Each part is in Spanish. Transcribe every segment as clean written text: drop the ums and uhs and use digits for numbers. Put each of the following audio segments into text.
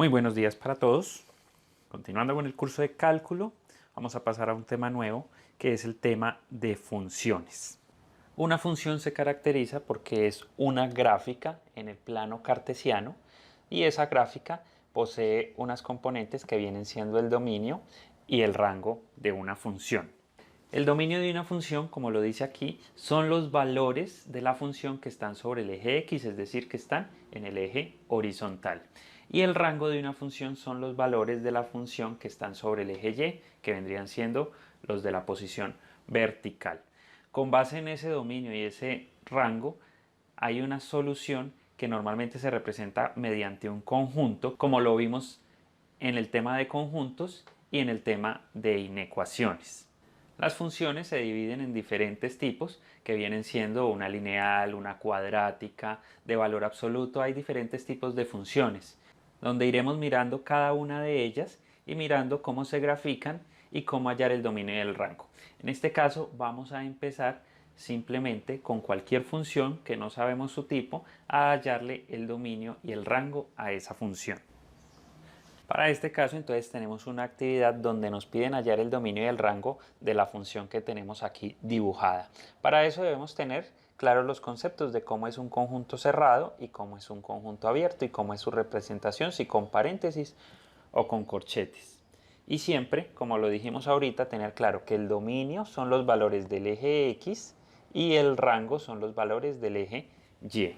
Muy buenos días para todos. Continuando con el curso de cálculo, vamos a pasar a un tema nuevo que es el tema de funciones. Una función se caracteriza porque es una gráfica en el plano cartesiano y esa gráfica posee unas componentes que vienen siendo el dominio y el rango de una función. El dominio de una función, como lo dice aquí, son los valores de la función que están sobre el eje X, es decir, que están en el eje horizontal. Y el rango de una función son los valores de la función que están sobre el eje Y, que vendrían siendo los de la posición vertical. Con base en ese dominio y ese rango, hay una solución que normalmente se representa mediante un conjunto, como lo vimos en el tema de conjuntos y en el tema de inecuaciones. Las funciones se dividen en diferentes tipos que vienen siendo una lineal, una cuadrática, de valor absoluto. Hay diferentes tipos de funciones, donde iremos mirando cada una de ellas y mirando cómo se grafican y cómo hallar el dominio y el rango. En este caso vamos a empezar simplemente con cualquier función que no sabemos su tipo a hallarle el dominio y el rango a esa función. Para este caso entonces tenemos una actividad donde nos piden hallar el dominio y el rango de la función que tenemos aquí dibujada. Para eso debemos tener claros los conceptos de cómo es un conjunto cerrado y cómo es un conjunto abierto y cómo es su representación, si con paréntesis o con corchetes. Y siempre, como lo dijimos ahorita, tener claro que el dominio son los valores del eje X y el rango son los valores del eje Y.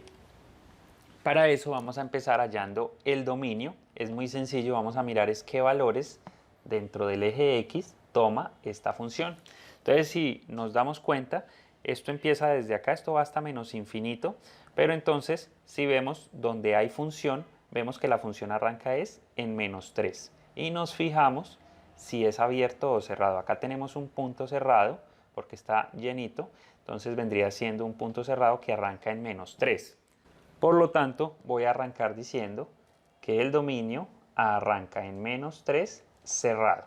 Para eso vamos a empezar hallando el dominio. Es muy sencillo, vamos a mirar es qué valores dentro del eje X toma esta función. Entonces, si nos damos cuenta, esto empieza desde acá, esto va hasta menos infinito, pero entonces si vemos donde hay función, vemos que la función arranca es en menos 3 y nos fijamos si es abierto o cerrado. Acá tenemos un punto cerrado porque está llenito, entonces vendría siendo un punto cerrado que arranca en menos 3. Por lo tanto, voy a arrancar diciendo que el dominio arranca en menos 3 cerrado.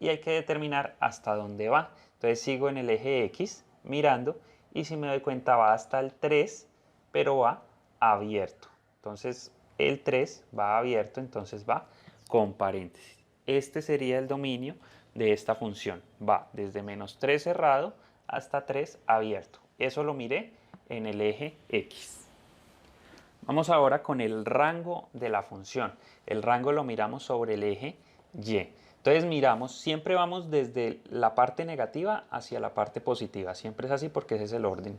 Y hay que determinar hasta dónde va. Entonces sigo en el eje X mirando y si me doy cuenta va hasta el 3, pero va abierto. Entonces el 3 va abierto, entonces va con paréntesis. Este sería el dominio de esta función. Va desde menos 3 cerrado hasta 3 abierto. Eso lo miré en el eje X. Vamos ahora con el rango de la función. El rango lo miramos sobre el eje Y. Entonces miramos, siempre vamos desde la parte negativa hacia la parte positiva. Siempre es así porque ese es el orden.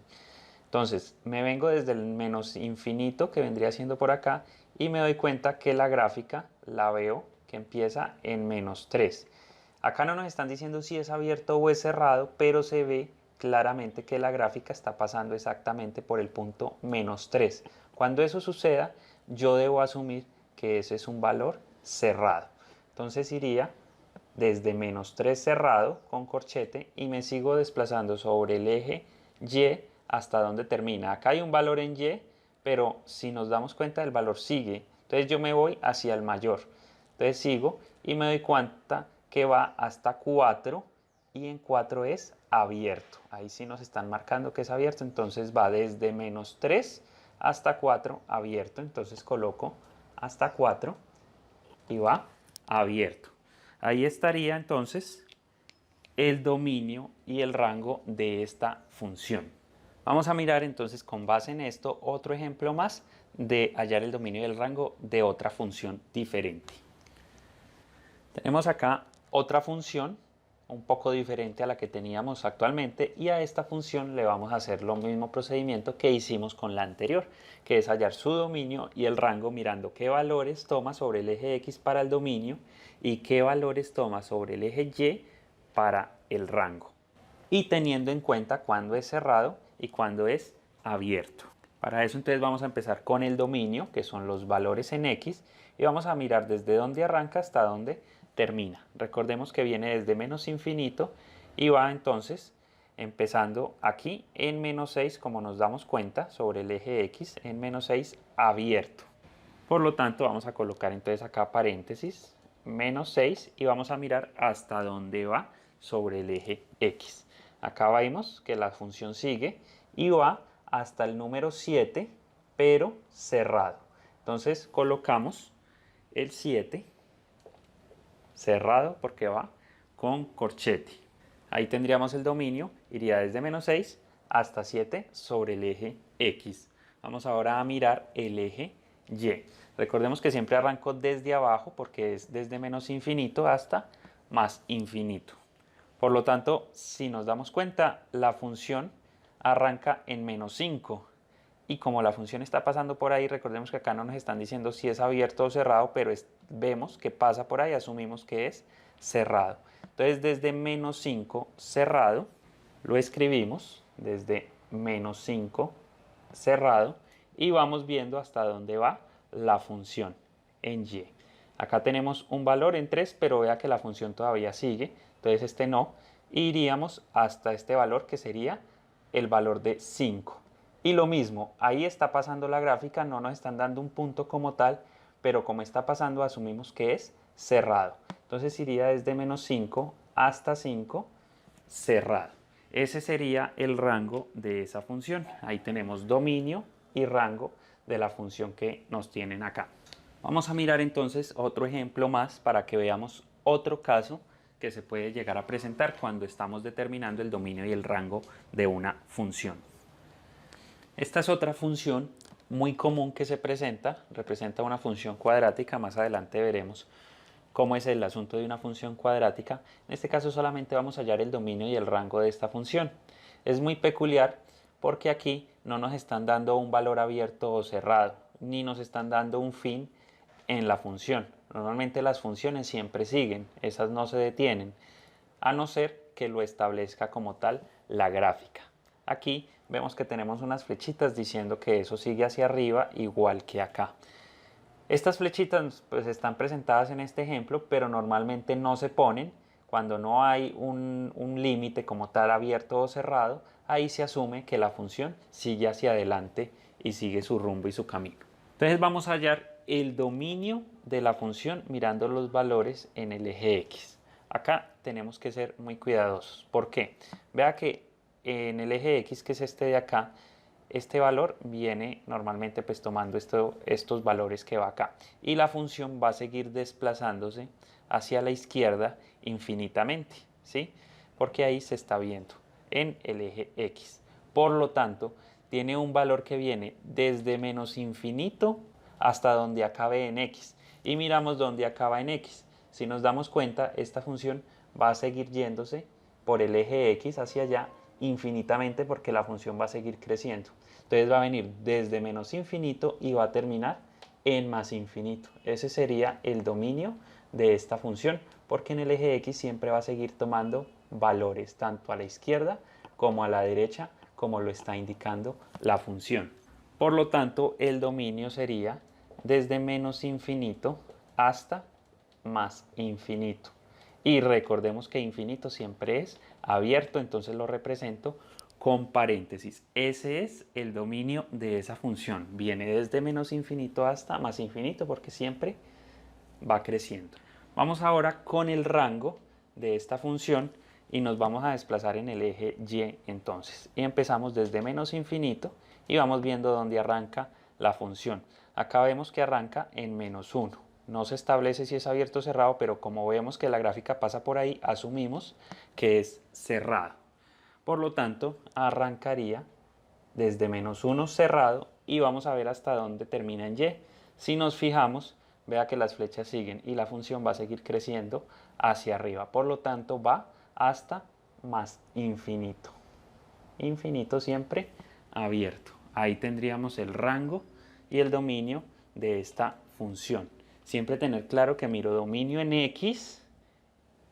Entonces me vengo desde el menos infinito que vendría siendo por acá y me doy cuenta que la gráfica la veo que empieza en menos 3. Acá no nos están diciendo si es abierto o es cerrado, pero se ve claramente que la gráfica está pasando exactamente por el punto menos 3. Cuando eso suceda, yo debo asumir que ese es un valor cerrado. Entonces iría desde menos 3 cerrado con corchete y me sigo desplazando sobre el eje Y hasta donde termina. Acá hay un valor en Y, pero si nos damos cuenta el valor sigue. Entonces yo me voy hacia el mayor. Entonces sigo y me doy cuenta que va hasta 4 y en 4 es abierto. Ahí sí nos están marcando que es abierto, entonces va desde menos 3 hasta 4 abierto. Entonces coloco hasta 4 y va abierto. Ahí estaría entonces el dominio y el rango de esta función. Vamos a mirar entonces con base en esto otro ejemplo más de hallar el dominio y el rango de otra función diferente. Tenemos acá otra función un poco diferente a la que teníamos actualmente y a esta función le vamos a hacer lo mismo procedimiento que hicimos con la anterior, que es hallar su dominio y el rango mirando qué valores toma sobre el eje X para el dominio y qué valores toma sobre el eje Y para el rango, y teniendo en cuenta cuándo es cerrado y cuándo es abierto. Para eso entonces vamos a empezar con el dominio, que son los valores en X, y vamos a mirar desde dónde arranca hasta dónde termina. Recordemos que viene desde menos infinito y va entonces empezando aquí en menos 6, como nos damos cuenta, sobre el eje X, en menos 6 abierto. Por lo tanto vamos a colocar entonces acá paréntesis, menos 6 y vamos a mirar hasta dónde va sobre el eje X. Acá vemos que la función sigue y va hasta el número 7, pero cerrado. Entonces colocamos el 7 cerrado porque va con corchete. Ahí tendríamos el dominio, iría desde menos 6 hasta 7 sobre el eje X. Vamos ahora a mirar el eje Y. Recordemos que siempre arranco desde abajo porque es desde menos infinito hasta más infinito. Por lo tanto, si nos damos cuenta, la función arranca en menos 5. Y como la función está pasando por ahí, recordemos que acá no nos están diciendo si es abierto o cerrado, pero vemos que pasa por ahí, asumimos que es cerrado. Entonces, desde menos 5 cerrado, lo escribimos desde menos 5 cerrado y vamos viendo hasta dónde va la función en Y. Acá tenemos un valor en 3, pero vea que la función todavía sigue, entonces este no, iríamos hasta este valor que sería el valor de 5. Y lo mismo, ahí está pasando la gráfica, no nos están dando un punto como tal, pero como está pasando asumimos que es cerrado. Entonces iría desde menos 5 hasta 5 cerrado. Ese sería el rango de esa función. Ahí tenemos dominio y rango de la función que nos tienen acá. Vamos a mirar entonces otro ejemplo más para que veamos otro caso que se puede llegar a presentar cuando estamos determinando el dominio y el rango de una función. Esta es otra función muy común que se presenta, representa una función cuadrática, más adelante veremos cómo es el asunto de una función cuadrática. En este caso solamente vamos a hallar el dominio y el rango de esta función. Es muy peculiar porque aquí no nos están dando un valor abierto o cerrado, ni nos están dando un fin en la función. Normalmente las funciones siempre siguen, esas no se detienen, a no ser que lo establezca como tal la gráfica. Aquí vemos que tenemos unas flechitas diciendo que eso sigue hacia arriba igual que acá. Estas flechitas pues están presentadas en este ejemplo, pero normalmente no se ponen cuando no hay un límite como tal abierto o cerrado. Ahí se asume que la función sigue hacia adelante y sigue su rumbo y su camino. Entonces vamos a hallar el dominio de la función mirando los valores en el eje X. Acá tenemos que ser muy cuidadosos. ¿Por qué? Vea que en el eje X, que es este de acá, este valor viene normalmente pues tomando estos valores que va acá y la función va a seguir desplazándose hacia la izquierda infinitamente, ¿sí? Porque ahí se está viendo en el eje X. Por lo tanto, tiene un valor que viene desde menos infinito hasta donde acabe en X y miramos dónde acaba en X. Si nos damos cuenta, esta función va a seguir yéndose por el eje X hacia allá infinitamente porque la función va a seguir creciendo. Entonces va a venir desde menos infinito y va a terminar en más infinito. Ese sería el dominio de esta función porque en el eje X siempre va a seguir tomando valores tanto a la izquierda como a la derecha como lo está indicando la función. Por lo tanto, el dominio sería desde menos infinito hasta más infinito. Y recordemos que infinito siempre es abierto, entonces lo represento con paréntesis. Ese es el dominio de esa función. Viene desde menos infinito hasta más infinito porque siempre va creciendo. Vamos ahora con el rango de esta función y nos vamos a desplazar en el eje Y entonces. Y empezamos desde menos infinito y vamos viendo dónde arranca la función. Acá vemos que arranca en menos 1. No se establece si es abierto o cerrado, pero como vemos que la gráfica pasa por ahí, asumimos que es cerrado. Por lo tanto, arrancaría desde menos 1 cerrado y vamos a ver hasta dónde termina en Y. Si nos fijamos, vea que las flechas siguen y la función va a seguir creciendo hacia arriba. Por lo tanto, va hasta más infinito. Infinito siempre abierto. Ahí tendríamos el rango y el dominio de esta función. Siempre tener claro que miro dominio en X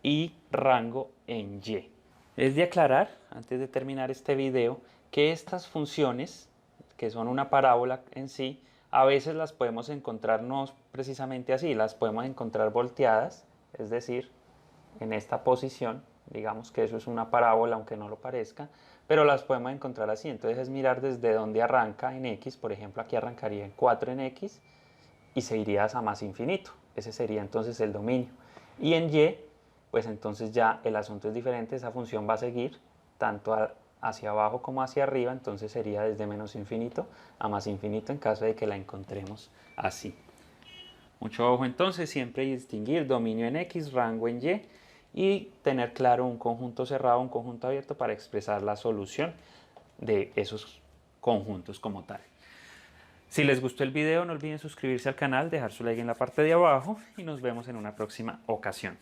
y rango en Y. Es de aclarar, antes de terminar este video, que estas funciones, que son una parábola en sí, a veces las podemos encontrar no precisamente así, las podemos encontrar volteadas, es decir, en esta posición, digamos que eso es una parábola aunque no lo parezca, pero las podemos encontrar así. Entonces es mirar desde dónde arranca en X, por ejemplo aquí arrancaría en 4 en X y se iría a más infinito, ese sería entonces el dominio. Y en Y, pues entonces ya el asunto es diferente, esa función va a seguir tanto hacia abajo como hacia arriba, entonces sería desde menos infinito a más infinito en caso de que la encontremos así. Mucho ojo entonces, siempre distinguir dominio en X, rango en Y y tener claro un conjunto cerrado, un conjunto abierto para expresar la solución de esos conjuntos como tal. Si les gustó el video, no olviden suscribirse al canal, dejar su like en la parte de abajo y nos vemos en una próxima ocasión.